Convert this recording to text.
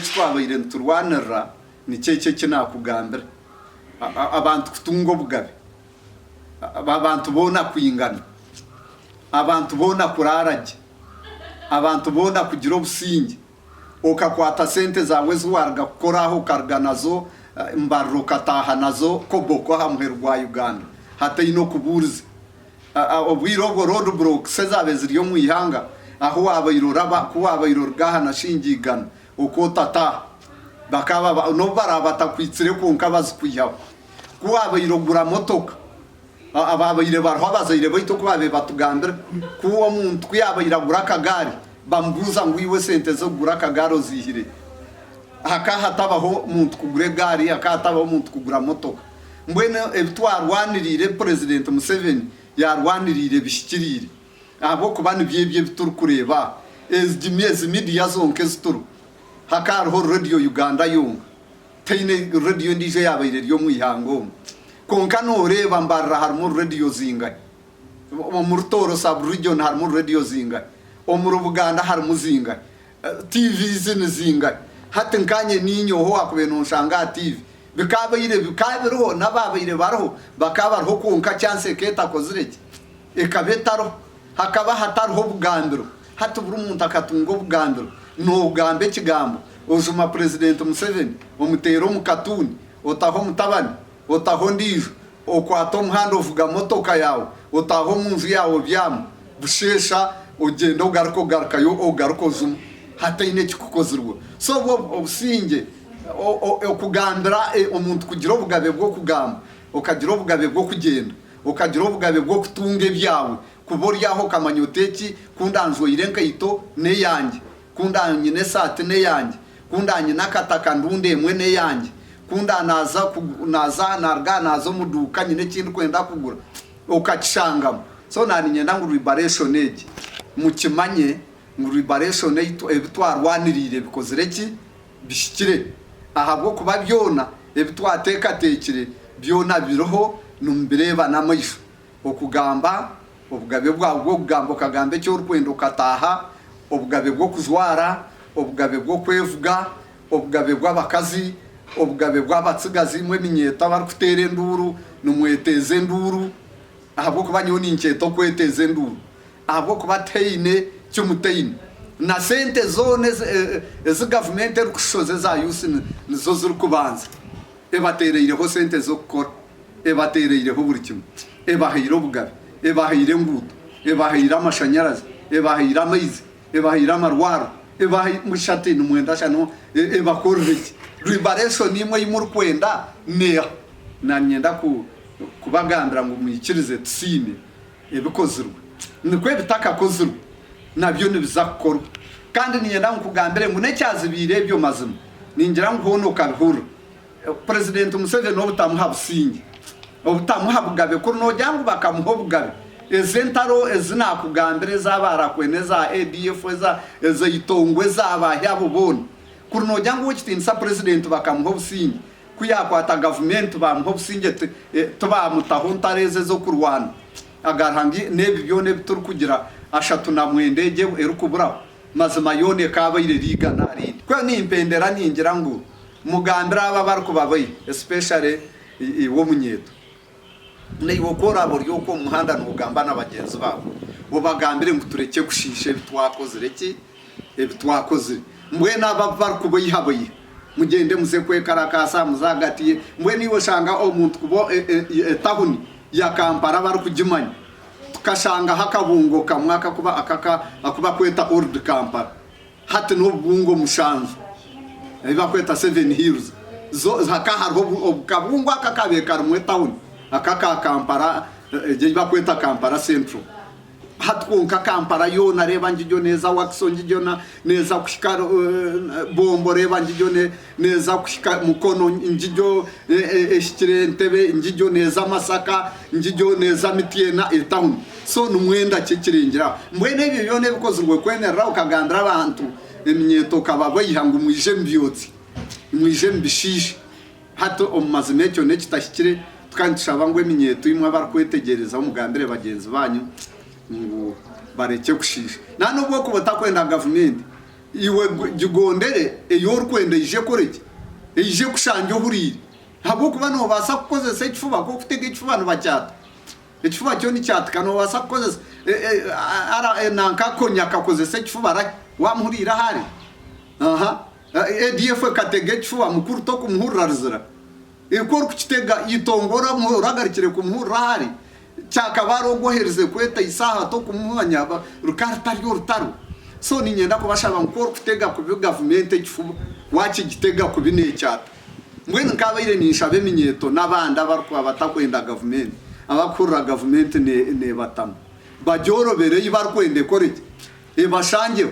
ekitwabaire nturwanirira nikyekyo kinakugambira abantu kutunga obugabe abantu bona kwingana abantu bona kurarage abantu bona kugira obusinge okakwata sente zawe ziwarga kukoraho karga nazo mbarro kataha nazo koboko hamwe rwa Uganda hatayino kuburiza obwiro go road block sezabe ziriyo mu ihanga aho abayirora kuwabayirora gahana shingigana uko tata bakaba no barabata kwitsire konka bazikuyaho kuwabayirogura motoka ababayire barho abazayire bayito kubabe batugambira kuwo muntu kuyabayiragura akagari bambuza ngwiwe sente zo gura akagaro zihire hatabaho umuntu kugura gari hatabaho umuntu kugura motoka mbwene ebitwarwanirire president Museveni yarwanirire bishikirire abo kubana byebye bituru kureba ezimyezi media zonke zituru hakariho radio Uganda yunga teine radio ndije yabayire ryo mu ihango konka noreba mbarra harimo radio zinga mu Rutoro sub region harimo radio zinga omuru Buganda harimo zinga TV zinga hati nkanye ninyo ho akubeno nshanga TV bikabayire bikabiro nababayire baraho bakabarho konka chance keta kozireke ekabetaro hakaba hatariho bugandiro hati buri umuntu akatungo bugandiro no gambe kigambo ojuma president Museveni omutero mukatuni otaho mutabani otaho ndijo okwato umuhanda uvuga motoka yawe otaho munzu yawe byamo bushesha ugenda ugaruka yo ugaruka zuma hatayine kikukozirwa so obusinge okugandira umuntu kugira obugabe bwo kugamba okagira obugabe bwo kugenda okagira obugabe bwo kutunga byawe kuboryaho kamanyoteki kundanzwe irenka ito ne yanjye kundanye ne sate ne yanjye kundanye nakataka ndunde mwe ne yanjye kunda naza nazo muduka nyine kintu kwenda kugura okachangama so nani nyenda ngo liberation age mukimanye ngo liberation ebitwarwanirire bikozereki bishikire ahabwo kuba byona ebitwateka tekire byona biroho numbireba namayisho okugamba obugabe bwo kugambo kagambe cyo rukwendo kataha obugabe bwo kuzwara obugabe bwo kwevuga obugabe bw'abakazi obugabe bw'abatsigazi mwe minyeta barukutere nduru numweteze nduru ahabwo kuba nyo ninketo kweteze nduru ahabwo kuba teine cyumuteyine na sente zone ezi government rukushoze za yusi nizo ziri kubanza ebatereireho sente zo gukora ebatereireho buri kimwe ebahire obugabe ebahire nguto ebahire amashanyarazi ebahire amaizi ebahire amarwaro ebahire mushati numwenda shano ebakorreki liberation imwe imuri kwenda neya nanyenda kubagandira ngo muyikirize tsime ebikozirwe nikwe bitakakozirwe nabyo nibizakorwa kandi niyenda nkugambire ngo necyazibire ebyo mazima ningira ngo hono kabihuru president Museveni obutamuha businge obutamuha bugabe ko nojyangu bakamuha bugabe ezentaro ezinakugambire zabarakweneza ADF eza itongwe zabahya bubona kurunojyangu wokitinisa president bakamuha businge kuyakwata government bamuha businge tubamutaho ntareze zo kurwana agarangi nebi byone bituru kugira ashatu na mwendege erukubura mazima yone kabayire rigana ari kwa ni impendera ningira ngo mugambira aba barukubabaye especially wo munyeto niwo kora buryo ko muhanda n'ugamba n'abagenzi babo ubagambire ngo tureke gushishe bitwakoze reki ebitwakoze mwe naba barukubaye habaye mugende muze kwekarakasa muzagatiye mwe niwo shanga omuntu kubo tahuni ya Kampala barukujimanya tukashanga hakabungo kamwaka kuba akuba kweta old Kampala hati no bungo mushanzu eba kweta 7 hills zo hakaharho obukabungo akakabeka rumwe town akaka Kampala je bakweta Kampala central hatwonka Kampala yo nareba njijyo neza wakso njijyo neza kushika bombo reba njijyo neza kushika mukono njijyo eshikire ntebe njijyo neza Masaka njijyo neza Mitiena town so numwenda kikiringira mbwene ibyo byone bikozwe kwenera ukagandira abantu eminyeto kababayihanga umuje mbyotsi umuje mbishishe hato omazimecyo nekitashikire tukandishaba ngo eminyeto imwe abarkwetegereza umugambire bagenzi banyu ngo bareke kushisha nano bwo kubata kwenda government iwe gigondere eyor kwende ije koreki ije kushanje hurire habo kuba no basa kukozesa ikifuba ko kutega ikifuba no bacyata ikifuba cyo ni cyatka no basa kukozesa ara nanka konya kakozesa ikifuba ra wamhurira hari aha EDF katege ikifuba mukuru to kumuhurarizira ikora kukitega itongora muragarikire kumuhurira hari cyakabaro gohereze kweta isaha to kumuhanya rukarta ryo so ni nyenda kubashaba mukuru kutega ku government ikifuba wachi gitega ku bine cyata mwene nkabayire nishabe minyeto nabanda barwa batakwenda government abakurura government ne batama bajyorobere ibarkwende koreke ibashange